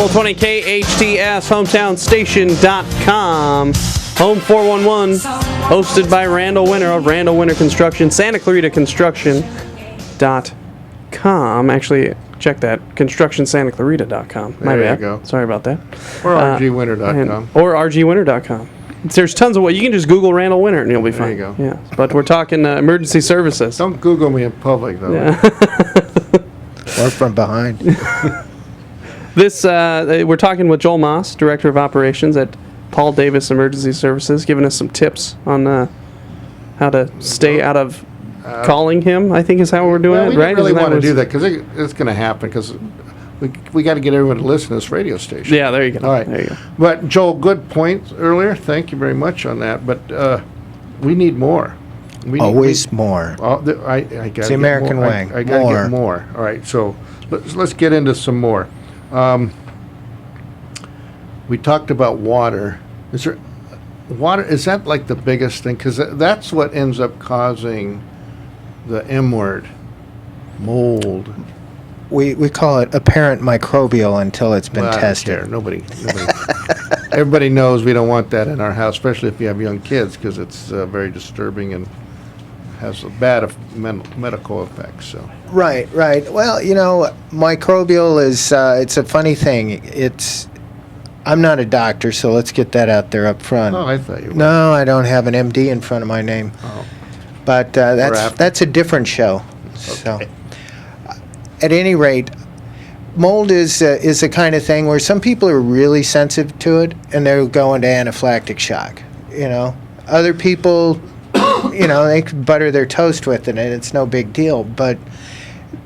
1220 KHTS, HometownStation.com. Home 411, hosted by Randall Winter of Randall Winter Construction, Santa Clarita Construction.com. Actually, check that, ConstructionSantaClarita.com. My There bad. you go. Sorry about that. Or RGWinter.com. Or RGWinter.com. There's tons of you can just Google Randall Winter and you'll be fine. There you go. Yeah, but we're talking emergency services. Don't Google me in public, though. Yeah. Or from behind. This we're talking with Joel Moss, Director of Operations at Paul Davis Emergency Services, giving us some tips on how to stay out of calling him, I think is how we're doing Well, it, we right? don't really Isn't want to what do that because it's going to happen because we got to get everyone to listen to this radio station. Yeah, there you go. All right. There you go. But, Joel, good point earlier. Thank you very much on that. But we need more. Always more. I got It's the American way. I got to get more. All right, so let's get into some more. We talked about water. Is that like the biggest thing? Because that's what ends up causing the M word, mold. We call it apparent microbial until it's been Well, I don't tested. care. Nobody. Everybody knows we don't want that in our house, especially if you have young kids, because it's very disturbing and has a bad medical effects. So. Right. Well, microbial is it's a funny thing. I'm not a doctor, so let's get that out there up front. Oh, I thought you were. No, I don't have an MD in front of my name. Oh. But that's a different show. So, at any rate, mold is the kind of thing where some people are really sensitive to it, and they'll go into anaphylactic shock. Other people, they can butter their toast with it, and it's no big deal. But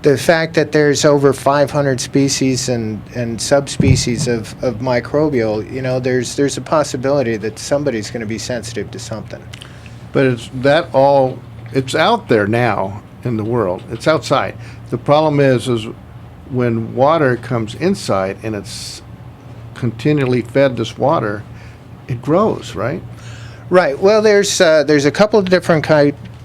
the fact that there's over 500 species and subspecies of microbial, there's a possibility that somebody's going to be sensitive to something. But it's out there now in the world. It's outside. The problem is when water comes inside and it's continually fed this water, it grows, right? Right. Well, there's a couple of different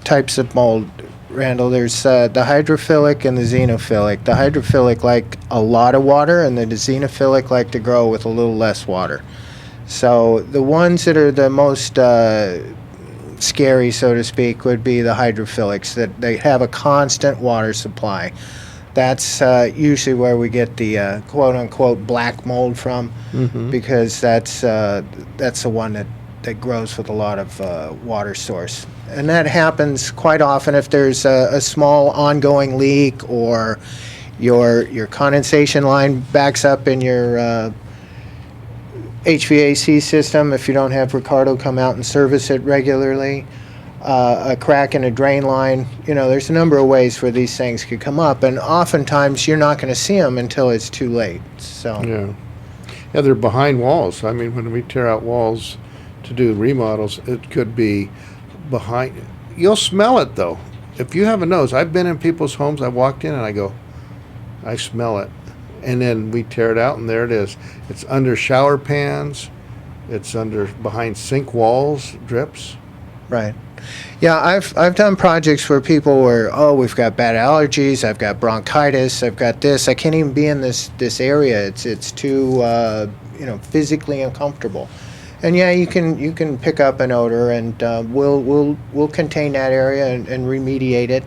types of mold, Randall. There's the hydrophilic and the xenophilic. The hydrophilic like a lot of water, and the xenophilic like to grow with a little less water. So the ones that are the most scary, so to speak, would be the hydrophilics, that they have a constant water supply. That's usually where we get the quote-unquote black mold from, because that's the one that grows with a lot of water source. And that happens quite often if there's a small ongoing leak, or your condensation line backs up in your HVAC system if you don't have Ricardo come out and service it regularly. A crack in a drain line. There's a number of ways where these things could come up, and oftentimes you're not going to see them until it's too late. So Yeah, they're behind walls. I mean, when we tear out walls to do remodels, it could be behind. You'll smell it, though. If you have a nose, I've been in people's homes, I walked in and I smell it. And then we tear it out, and there it is. It's under shower pans. It's behind sink walls, drips. Right. Yeah, I've done projects where people were, we've got bad allergies, I've got bronchitis, I've got this, I can't even be in this area. It's too physically uncomfortable. And yeah, you can pick up an odor, and we'll contain that area and remediate it,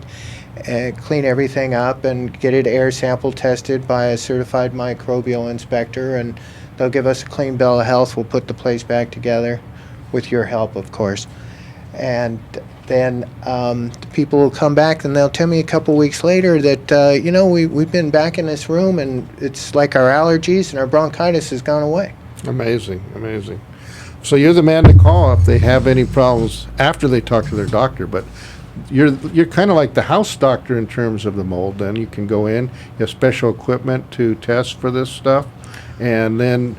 and clean everything up, and get it air sample tested by a certified microbial inspector, and they'll give us a clean bill of health. We'll put the place back together, with your help, of course. And then the people will come back and they'll tell me a couple weeks later that we've been back in this room, and it's like our allergies and our bronchitis has gone away. Amazing. So you're the man to call if they have any problems after they talk to their doctor. But you're kind of like the house doctor in terms of the mold. Then you can go in, you have special equipment to test for this stuff, and then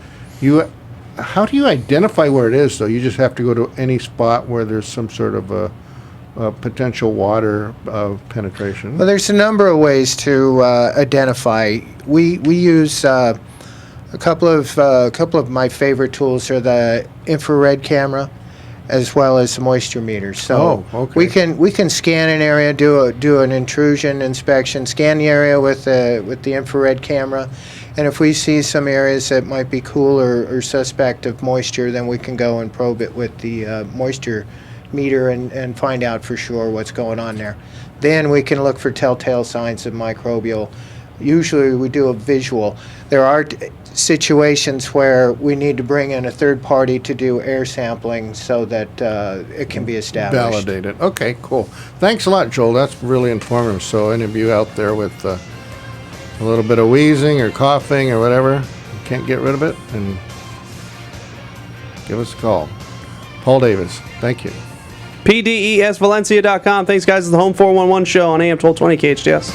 how do you identify where it is, though? You just have to go to any spot where there's some sort of a potential water penetration. Well, there's a number of ways to identify. We use a couple of my favorite tools are the infrared camera, as well as the moisture meters. So we can scan an area, do an intrusion inspection, scan the area with the infrared camera, And if we see some areas that might be cool or suspect of moisture, then we can go and probe it with the moisture meter and find out for sure what's going on there. Then we can look for telltale signs of microbial. Usually we do a visual. There are situations where we need to bring in a third party to do air sampling so that it can be established. Validated. Okay, cool. Thanks a lot, Joel. That's really informative. So any of you out there with a little bit of wheezing or coughing or whatever, can't get rid of it, and give us a call. Paul Davis, thank you. PDESValencia.com. Thanks, guys. It's the Home 411 show on AM 1220 KHTS.